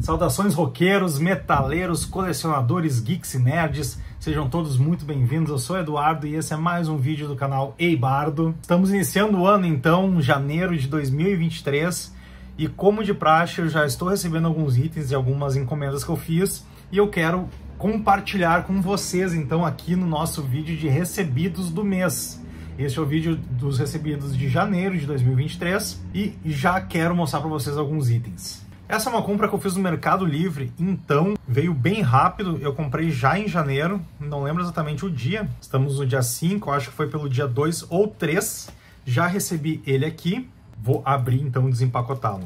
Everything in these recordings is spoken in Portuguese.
Saudações roqueiros, metaleiros, colecionadores, geeks e nerds, sejam todos muito bem-vindos. Eu sou o Eduardo e esse é mais um vídeo do canal Ei Bardo. Estamos iniciando o ano então, janeiro de 2023, e como de praxe eu já estou recebendo alguns itens de algumas encomendas que eu fiz e eu quero compartilhar com vocês então aqui no nosso vídeo de recebidos do mês. Este é o vídeo dos recebidos de janeiro de 2023 e já quero mostrar para vocês alguns itens. Essa é uma compra que eu fiz no Mercado Livre, então veio bem rápido, eu comprei já em janeiro, não lembro exatamente o dia, estamos no dia 5, acho que foi pelo dia 2 ou 3, já recebi ele aqui, vou abrir então e desempacotá-lo.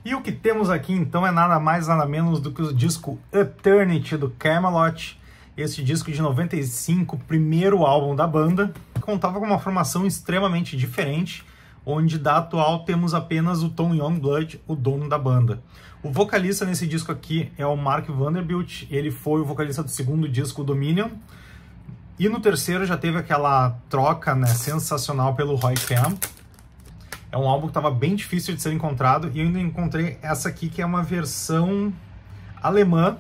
E o que temos aqui então é nada mais nada menos do que o disco Eternity do Kamelot, esse disco de 95, primeiro álbum da banda, contava com uma formação extremamente diferente, onde da atual temos apenas o Tom Youngblood, o dono da banda. O vocalista nesse disco aqui é o Mark Vanderbilt, ele foi o vocalista do segundo disco, Dominion, e no terceiro já teve aquela troca, né, sensacional pelo Roy Kemp. É um álbum que estava bem difícil de ser encontrado, e eu ainda encontrei essa aqui, que é uma versão alemã,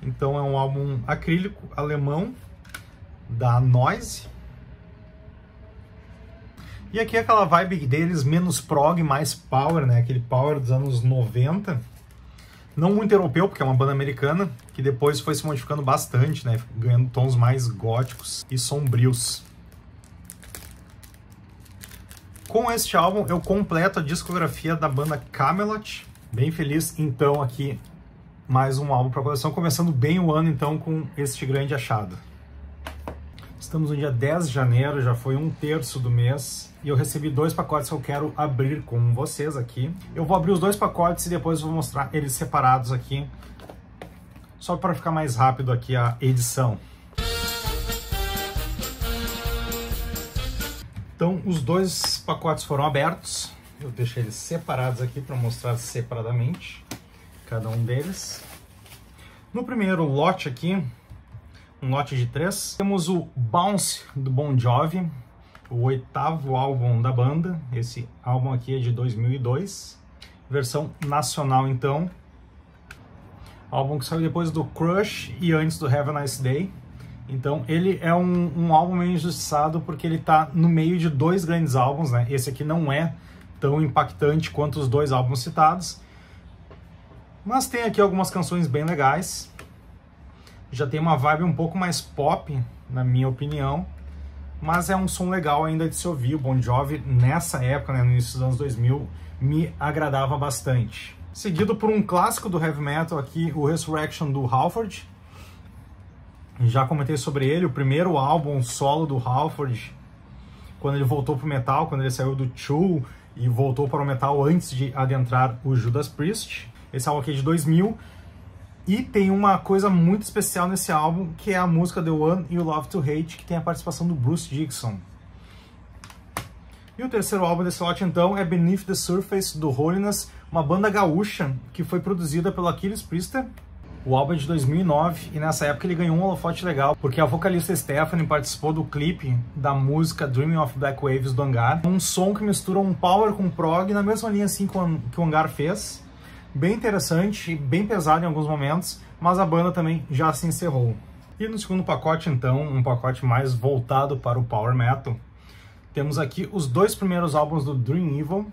então é um álbum acrílico alemão, da Noise. E aqui é aquela vibe deles, menos prog, mais power, né? Aquele power dos anos 90. Não muito europeu, porque é uma banda americana, que depois foi se modificando bastante, né? Ganhando tons mais góticos e sombrios. Com este álbum, eu completo a discografia da banda Kamelot. Bem feliz, então, aqui mais um álbum para a coleção, começando bem o ano, então, com este grande achado. Estamos no dia 10 de janeiro, já foi 1/3 do mês, e eu recebi 2 pacotes que eu quero abrir com vocês aqui. Eu vou abrir os 2 pacotes e depois vou mostrar eles separados aqui, só para ficar mais rápido aqui a edição. Então, os 2 pacotes foram abertos, eu deixei eles separados aqui para mostrar separadamente cada um deles. No primeiro lote aqui, um lote de 3. Temos o Bounce do Bon Jovi, o 8º álbum da banda. Esse álbum aqui é de 2002, versão nacional então. Álbum que saiu depois do Crush e antes do Have a Nice Day. Então ele é um álbum meio injustiçado porque ele tá no meio de 2 grandes álbuns, né? Esse aqui não é tão impactante quanto os 2 álbuns citados, mas tem aqui algumas canções bem legais. Já tem uma vibe um pouco mais pop, na minha opinião, mas é um som legal ainda de se ouvir. O Bon Jovi, nessa época, né, no início dos anos 2000, me agradava bastante. Seguido por um clássico do heavy metal aqui, o Resurrection do Halford. Já comentei sobre ele, o primeiro álbum solo do Halford, quando ele voltou pro metal, quando ele saiu do Tool e voltou para o metal antes de adentrar o Judas Priest. Esse álbum aqui é de 2000. E tem uma coisa muito especial nesse álbum, que é a música The One You Love to Hate, que tem a participação do Bruce Dickinson. E o terceiro álbum desse lote, então, é Beneath the Surface, do Holiness, uma banda gaúcha que foi produzida pelo Achilles Priester. O álbum é de 2009, e nessa época ele ganhou um holofote legal, porque a vocalista Stephanie participou do clipe da música Dreaming of Black Waves do Hangar. Um som que mistura um power com prog, na mesma linha assim que o Hangar fez. Bem interessante, bem pesado em alguns momentos, mas a banda também já se encerrou. E no segundo pacote, então, um pacote mais voltado para o Power Metal, temos aqui os 2 primeiros álbuns do Dream Evil,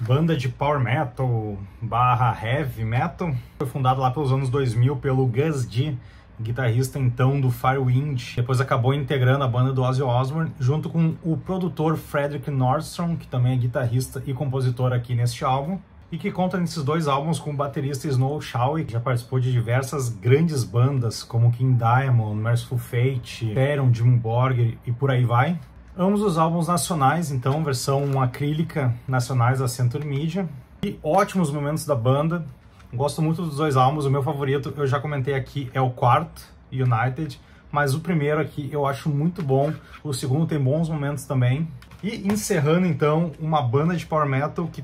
banda de Power Metal / Heavy Metal. Foi fundado lá pelos anos 2000 pelo Gus G, guitarrista então do Firewind. Depois acabou integrando a banda do Ozzy Osbourne, junto com o produtor Fredrik Nordstrom, que também é guitarrista e compositor aqui neste álbum, e que conta nesses 2 álbuns com o baterista Snow Shaw, que já participou de diversas grandes bandas, como King Diamond, Merciful Fate, Therion, Dimmu Borgir e por aí vai. Ambos os álbuns nacionais, então, versão acrílica, nacionais da Century Media. E ótimos momentos da banda. Gosto muito dos 2 álbuns, o meu favorito, eu já comentei aqui, é o 4º, United, mas o primeiro aqui eu acho muito bom, o segundo tem bons momentos também. E encerrando, então, uma banda de Power Metal que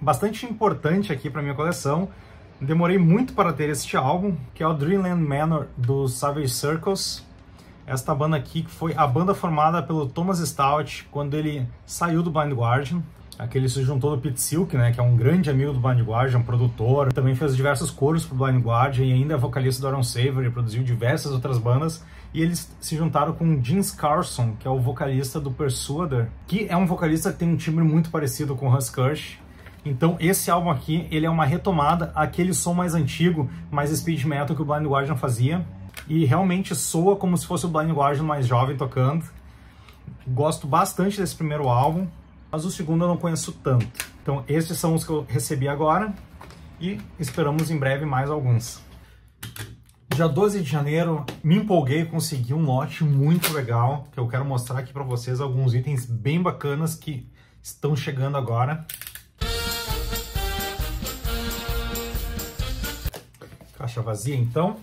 bastante importante aqui para minha coleção. Demorei muito para ter este álbum, que é o Dreamland Manor do Savage Circles. Esta banda aqui que foi a banda formada pelo Thomas Stout quando ele saiu do Blind Guardian. Aqui ele se juntou do Pete Silk, né, que é um grande amigo do Blind Guardian, produtor, também fez diversos coros pro Blind Guardian e ainda é vocalista do Aaron Savory, produziu diversas outras bandas. E eles se juntaram com o Jim Scarson, que é o vocalista do Persuader, que é um vocalista que tem um timbre muito parecido com o Russ Kirsch. Então esse álbum aqui, ele é uma retomada àquele som mais antigo, mais speed metal que o Blind Guardian fazia. E realmente soa como se fosse o Blind Guardian mais jovem tocando. Gosto bastante desse primeiro álbum, mas o segundo eu não conheço tanto. Então esses são os que eu recebi agora e esperamos em breve mais alguns. Dia 12 de janeiro, me empolguei e consegui um lote muito legal, que eu quero mostrar aqui para vocês alguns itens bem bacanas que estão chegando agora. Caixa vazia, então.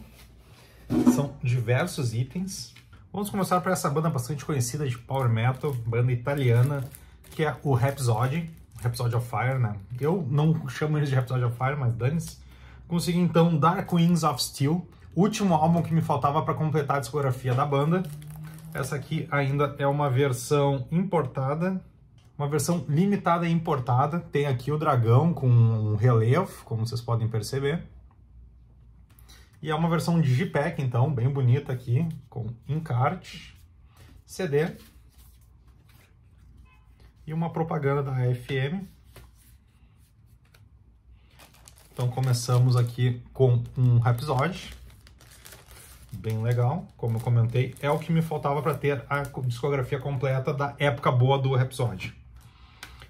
São diversos itens. Vamos começar por essa banda bastante conhecida de Power Metal, banda italiana, que é o Rhapsody of Fire, né? Eu não chamo eles de Rhapsody of Fire, mas dane-se. Consegui então Dark Wings of Steel, último álbum que me faltava para completar a discografia da banda. Essa aqui ainda é uma versão importada, uma versão limitada e importada. Tem aqui o dragão com um relevo, como vocês podem perceber. E é uma versão digipack, então, bem bonita aqui, com encarte, CD e uma propaganda da FM. Então começamos aqui com um Rhapsody, bem legal, como eu comentei, é o que me faltava para ter a discografia completa da época boa do Rhapsody.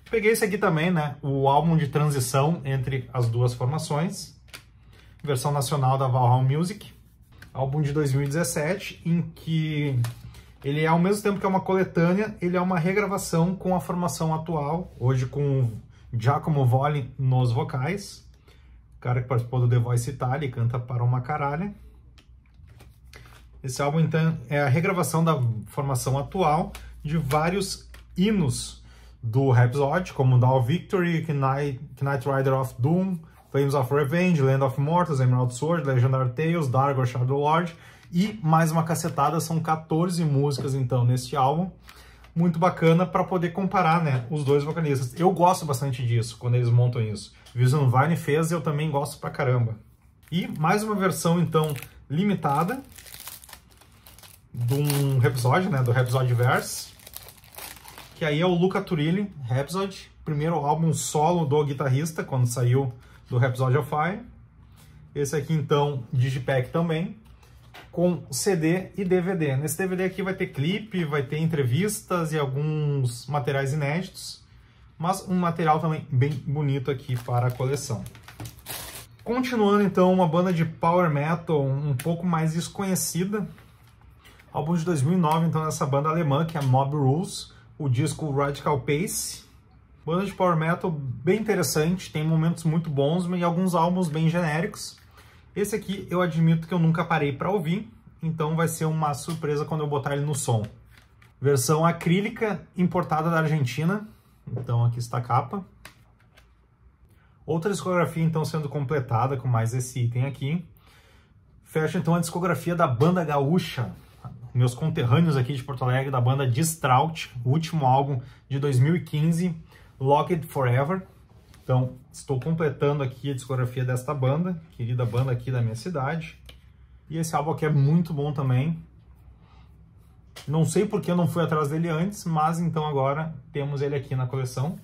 Peguei esse aqui também, né, o álbum de transição entre as duas formações, versão nacional da Valhalla Music, álbum de 2017, em que ele é ao mesmo tempo que é uma coletânea, ele é uma regravação com a formação atual, hoje com Giacomo Volli nos vocais, cara que participou do The Voice Italia e canta para uma caralha. Esse álbum, então, é a regravação da formação atual de vários hinos do Rhapsody, como Down Victory, Knight Rider of Doom, Flames of Revenge, Land of Mortals, Emerald Sword, Legendary Tales, Dark Shadow Lord e mais uma cacetada, são 14 músicas então neste álbum. Muito bacana para poder comparar, né, os dois vocalistas. Eu gosto bastante disso, quando eles montam isso. Vision Vine fez e eu também gosto pra caramba. E mais uma versão então limitada de um Rhapsody, né, do Rhapsody Verse, que aí é o Luca Turilli, Rhapsody, primeiro álbum solo do guitarrista, quando saiu do Rhapsody of Fire. Esse aqui então, digipack também, com CD e DVD. Nesse DVD aqui vai ter clipe, vai ter entrevistas e alguns materiais inéditos, mas um material também bem bonito aqui para a coleção. Continuando então, uma banda de Power Metal um pouco mais desconhecida, álbum de 2009 então dessa banda alemã, que é Mob Rules, o disco Radical Pace. Banda de Power Metal bem interessante, tem momentos muito bons e alguns álbuns bem genéricos. Esse aqui eu admito que eu nunca parei para ouvir, então vai ser uma surpresa quando eu botar ele no som. Versão acrílica importada da Argentina, então aqui está a capa. Outra discografia então sendo completada com mais esse item aqui. Fecha então a discografia da banda gaúcha, meus conterrâneos aqui de Porto Alegre, da banda Distraught, o último álbum de 2015, Locked Forever. Então, estou completando aqui a discografia desta banda, querida banda aqui da minha cidade. E esse álbum aqui é muito bom também. Não sei porque eu não fui atrás dele antes, mas então agora temos ele aqui na coleção.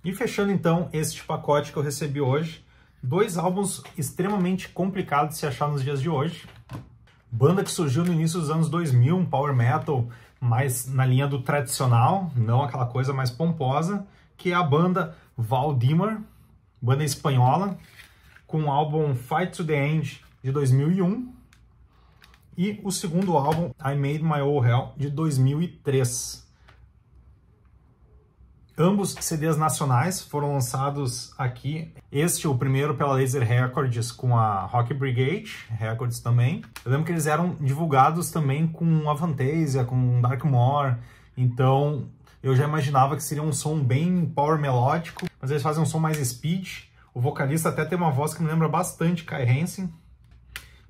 E fechando então este pacote que eu recebi hoje, dois álbuns extremamente complicados de se achar nos dias de hoje. Banda que surgiu no início dos anos 2000, um power metal mais na linha do tradicional, não aquela coisa mais pomposa, que é a banda Valdimar, banda espanhola, com o álbum Fight to the End de 2001 e o segundo álbum I Made My Own Hell de 2003. Ambos CDs nacionais foram lançados aqui. Este, o primeiro pela Laser Records com a Rock Brigade Records também. Eu lembro que eles eram divulgados também com Avantasia, com Darkmoor. Então eu já imaginava que seria um som bem power melódico, mas eles fazem um som mais speed. O vocalista até tem uma voz que me lembra bastante Kai Hansen.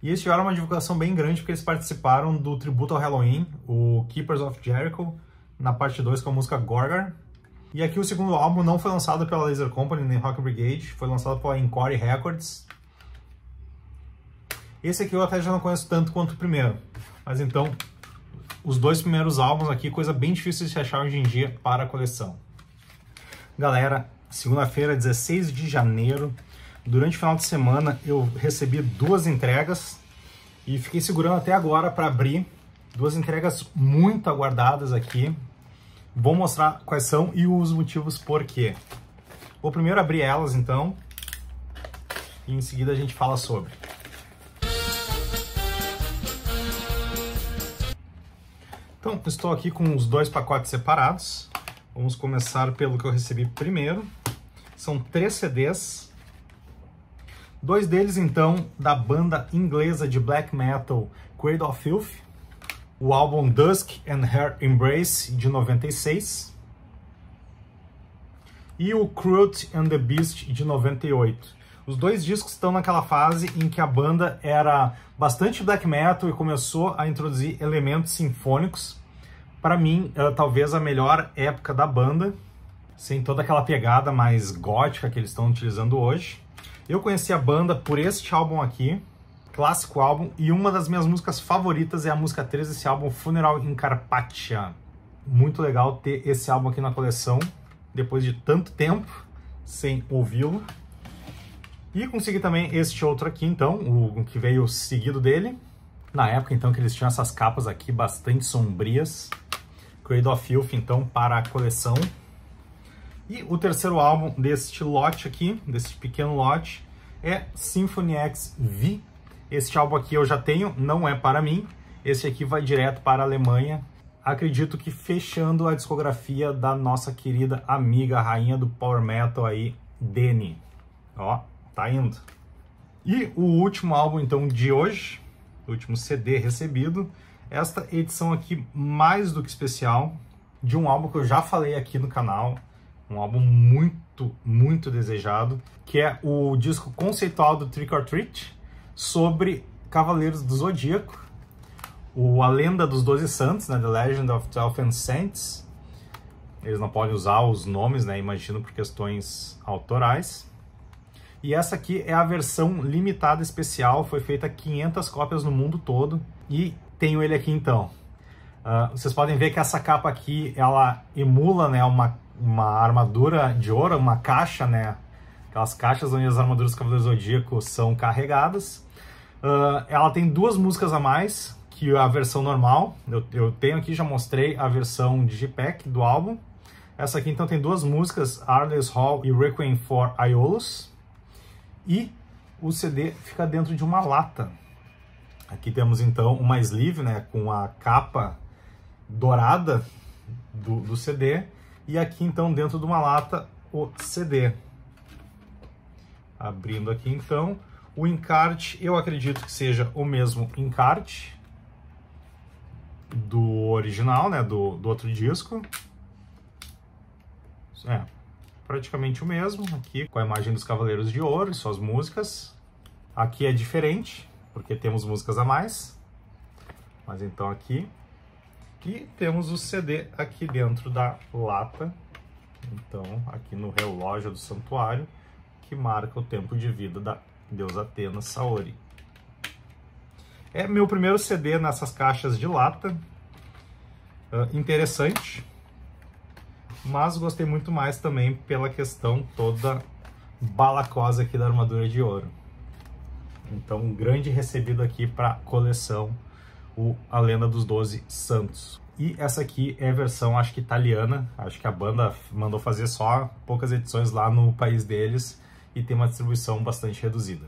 E eles tiveram uma divulgação bem grande porque eles participaram do tributo ao Halloween, o Keepers of Jericho, na parte 2 com a música Gorgar. E aqui o segundo álbum não foi lançado pela Laser Company nem Rock Brigade, foi lançado pela Encore Records. Esse aqui eu até já não conheço tanto quanto o primeiro, mas então os dois primeiros álbuns aqui, coisa bem difícil de se achar hoje em dia para a coleção. Galera, segunda-feira, 16 de janeiro, durante o final de semana eu recebi 2 entregas e fiquei segurando até agora para abrir. 2 entregas muito aguardadas aqui. Vou mostrar quais são e os motivos por quê. Vou primeiro abrir elas então e em seguida a gente fala sobre. Então, estou aqui com os 2 pacotes separados. Vamos começar pelo que eu recebi primeiro. São 3 CDs. 2 deles, então, da banda inglesa de black metal Cradle of Filth. O álbum Dusk and Her Embrace, de 96. E o Cruelty and the Beast, de 98. Os 2 discos estão naquela fase em que a banda era bastante black metal e começou a introduzir elementos sinfônicos. Para mim, talvez a melhor época da banda, sem toda aquela pegada mais gótica que eles estão utilizando hoje. Eu conheci a banda por este álbum aqui, clássico álbum, e uma das minhas músicas favoritas é a música 3 desse álbum, Funeral in Carpathia. Muito legal ter esse álbum aqui na coleção, depois de tanto tempo sem ouvi-lo. E consegui também este outro aqui, então, o que veio seguido dele. Na época, então, que eles tinham essas capas aqui bastante sombrias. Cradle of Filth, então, para a coleção. E o terceiro álbum deste lote aqui, desse pequeno lote, é Symphony X V. Este álbum aqui eu já tenho, não é para mim. Esse aqui vai direto para a Alemanha. Acredito que fechando a discografia da nossa querida amiga, a rainha do Power Metal aí, Dani. Ó, tá indo. E o último álbum, então, de hoje, o último CD recebido, esta edição aqui mais do que especial, de um álbum que eu já falei aqui no canal, um álbum muito, muito desejado, que é o disco conceitual do Trick or Treat, sobre Cavaleiros do Zodíaco, A Lenda dos 12 Santos, né, The Legend of 12 Saints. Eles não podem usar os nomes, né, imagino por questões autorais. E essa aqui é a versão limitada especial, foi feita 500 cópias no mundo todo, e tenho ele aqui então. Vocês podem ver que essa capa aqui, ela emula, né, uma armadura de ouro, uma caixa, né, aquelas caixas onde as armaduras do Cavaleiro Zodíaco são carregadas. Ela tem 2 músicas a mais que a versão normal. Eu tenho aqui, já mostrei a versão Digipack do álbum. Essa aqui então tem 2 músicas, Arles Hall e Requiem for Aeolus. E o CD fica dentro de uma lata. Aqui temos então uma sleeve, né, com a capa dourada do CD. E aqui então dentro de uma lata o CD. Abrindo aqui então, o encarte, eu acredito que seja o mesmo encarte do original, né, do outro disco. É, praticamente o mesmo, aqui com a imagem dos Cavaleiros de Ouro e suas músicas. Aqui é diferente, porque temos músicas a mais, mas então aqui. E temos o CD aqui dentro da lata, então aqui no relógio do santuário, que marca o tempo de vida da deusa Athena Saori. É meu primeiro CD nessas caixas de lata, interessante, mas gostei muito mais também pela questão toda balacosa aqui da armadura de ouro. Então, um grande recebido aqui para a coleção, A Lenda dos 12 Santos. E essa aqui é a versão, acho que italiana, acho que a banda mandou fazer só poucas edições lá no país deles e tem uma distribuição bastante reduzida.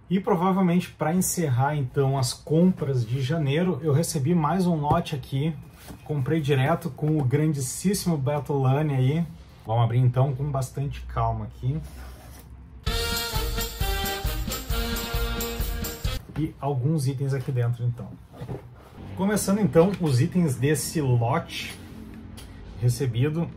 E provavelmente para encerrar então as compras de janeiro, eu recebi mais um lote aqui, comprei direto com o grandíssimo Betulani aí. Vamos abrir então com bastante calma aqui. E alguns itens aqui dentro então. Começando então os itens desse lote recebido,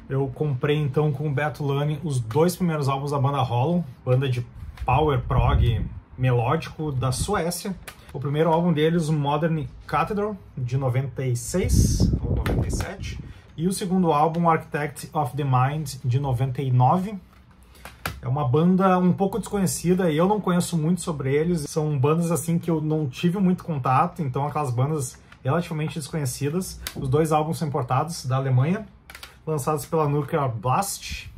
eu comprei então com o Betulani os 2 primeiros álbuns da banda Hollow, banda de power prog melódico da Suécia. O primeiro álbum deles, o Modern Cathedral, de 96 ou 97, E o segundo álbum, Architect of the Mind, de 99. É uma banda um pouco desconhecida e eu não conheço muito sobre eles. São bandas assim que eu não tive muito contato, então aquelas bandas relativamente desconhecidas. Os dois álbuns são importados da Alemanha, lançados pela Nuclear Blast.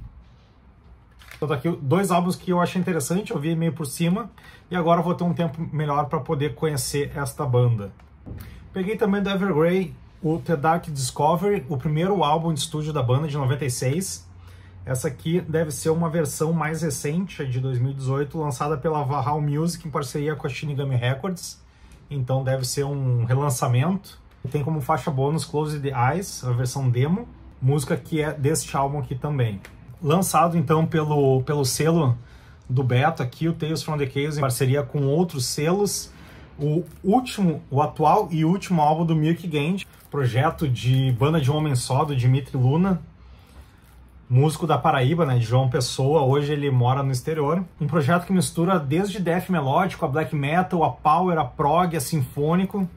Então aqui dois álbuns que eu achei interessante, eu vi meio por cima, e agora eu vou ter um tempo melhor para poder conhecer esta banda. Peguei também do Evergrey o The Dark Discovery, o primeiro álbum de estúdio da banda, de 96. Essa aqui deve ser uma versão mais recente, de 2018, lançada pela Vahal Music em parceria com a Shinigami Records. Então deve ser um relançamento. Tem como faixa bônus Close the Eyes, a versão demo, música que é deste álbum aqui também. Lançado então pelo selo do Beto aqui, o Tales from the Chaos, em parceria com outros selos. O atual e último álbum do Milk Gang, projeto de banda de um homem só, do Dimitri Luna, músico da Paraíba, né, de João Pessoa. Hoje ele mora no exterior. Um projeto que mistura desde death melódico, a black metal, a power, a prog, a sinfônico.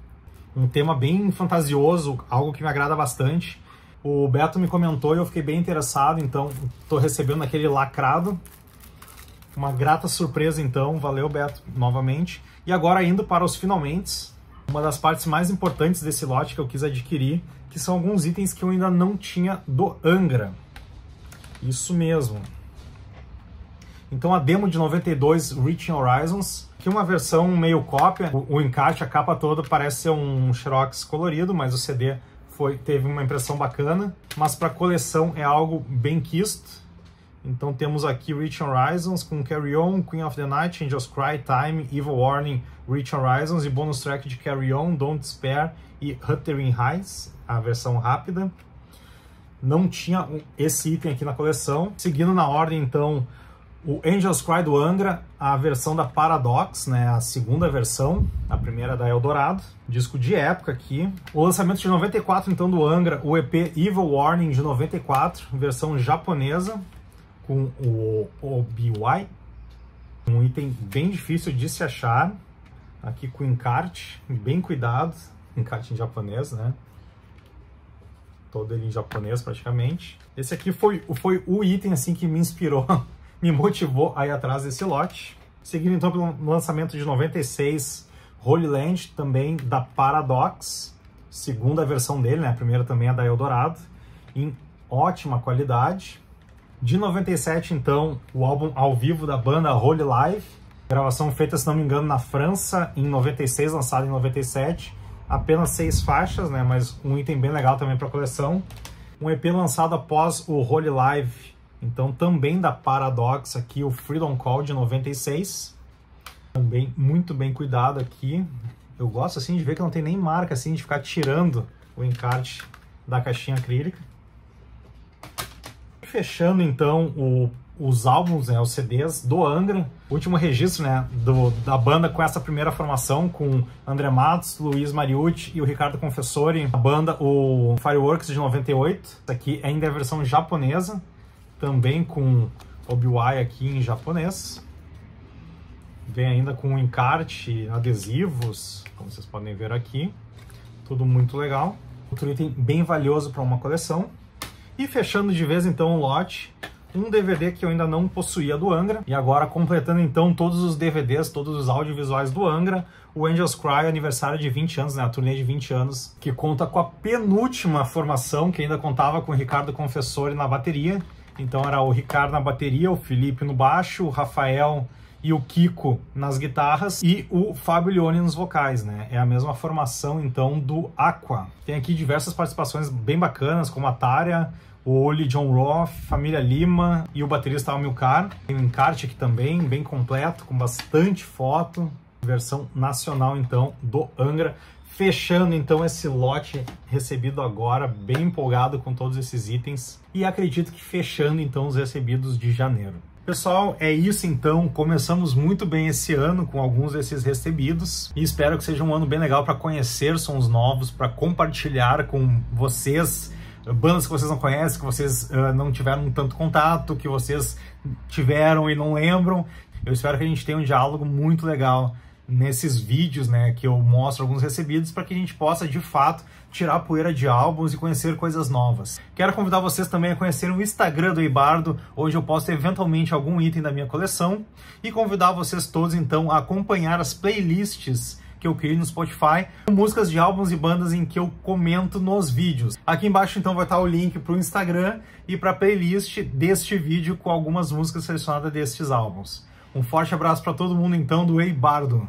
Um tema bem fantasioso, algo que me agrada bastante. O Beto me comentou e eu fiquei bem interessado, então estou recebendo aquele lacrado. Uma grata surpresa então, valeu Beto, novamente. E agora indo para os finalmente, uma das partes mais importantes desse lote que eu quis adquirir, que são alguns itens que eu ainda não tinha do Angra. Isso mesmo. Então a demo de 92, Reaching Horizons, que é uma versão meio cópia. O encarte, a capa toda parece ser um xerox colorido, mas o CD teve uma impressão bacana. Mas para coleção é algo bem quisto. Então temos aqui Reaching Horizons com Carry On, Queen of the Night, Angels Cry, Time, Evil Warning, Reaching Horizons e bônus track de Carry On, Don't Despair e Wuthering Heights, a versão rápida. Não tinha esse item aqui na coleção. Seguindo na ordem, então, o Angels Cry do Angra, a versão da Paradox, né, a segunda versão, a primeira da Eldorado, disco de época aqui. O lançamento de 94, então, do Angra, o EP Evil Warning de 94, versão japonesa, com o OBY, um item bem difícil de se achar, aqui com encarte, bem cuidado, encarte em japonês, né? Todo ele em japonês praticamente. Esse aqui foi o item assim que me inspirou, me motivou a ir atrás desse lote. Seguindo então pelo lançamento de 96, Holy Land, também da Paradox, segunda versão dele, né? A primeira também é da Eldorado, em ótima qualidade. De 97, então, o álbum ao vivo da banda Holy Live, gravação feita, se não me engano, na França, em 96, lançada em 97, apenas 6 faixas, né, mas um item bem legal também para a coleção. Um EP lançado após o Holy Live, então também da Paradox, aqui o Freedom Call de 96, também muito bem cuidado aqui. Eu gosto assim de ver que não tem nem marca, assim, de ficar tirando o encarte da caixinha acrílica. Fechando então os álbuns, né, os CDs do Angra, último registro, né, da banda com essa primeira formação, com André Matos, Luiz Mariucci e o Ricardo Confessori. A banda, o Fireworks de 98, aqui ainda é a versão japonesa, também com OBY aqui em japonês. Vem ainda com encarte, adesivos, como vocês podem ver aqui, tudo muito legal. Outro item bem valioso para uma coleção. E fechando de vez então o lote, um DVD que eu ainda não possuía do Angra, e agora completando então todos os DVDs, todos os audiovisuais do Angra, o Angels Cry, aniversário de 20 anos, né, a turnê de 20 anos, que conta com a penúltima formação, que ainda contava com o Ricardo Confessori na bateria. Então era o Ricardo na bateria, o Felipe no baixo, o Rafael e o Kiko nas guitarras e o Fábio Leone nos vocais, né? É a mesma formação então do Aqua. Tem aqui diversas participações bem bacanas, como a Tária, o Oli John Roth, Família Lima e o baterista Amilcar. Tem um encarte aqui também, bem completo, com bastante foto. Versão nacional, então, do Angra. Fechando, então, esse lote recebido agora, bem empolgado com todos esses itens. E acredito que fechando, então, os recebidos de janeiro. Pessoal, é isso então. Começamos muito bem esse ano com alguns desses recebidos. E espero que seja um ano bem legal para conhecer sons novos, para compartilhar com vocês bandas que vocês não conhecem, que vocês não tiveram tanto contato, que vocês tiveram e não lembram. Eu espero que a gente tenha um diálogo muito legal nesses vídeos, né, que eu mostro alguns recebidos, para que a gente possa, de fato, tirar a poeira de álbuns e conhecer coisas novas. Quero convidar vocês também a conhecerem o Instagram do Eibardo, onde eu posto eventualmente algum item da minha coleção, e convidar vocês todos, então, a acompanhar as playlists que eu criei no Spotify, com músicas de álbuns e bandas em que eu comento nos vídeos. Aqui embaixo, então, vai estar o link para o Instagram e para a playlist deste vídeo com algumas músicas selecionadas destes álbuns. Um forte abraço para todo mundo, então, do Eibardo.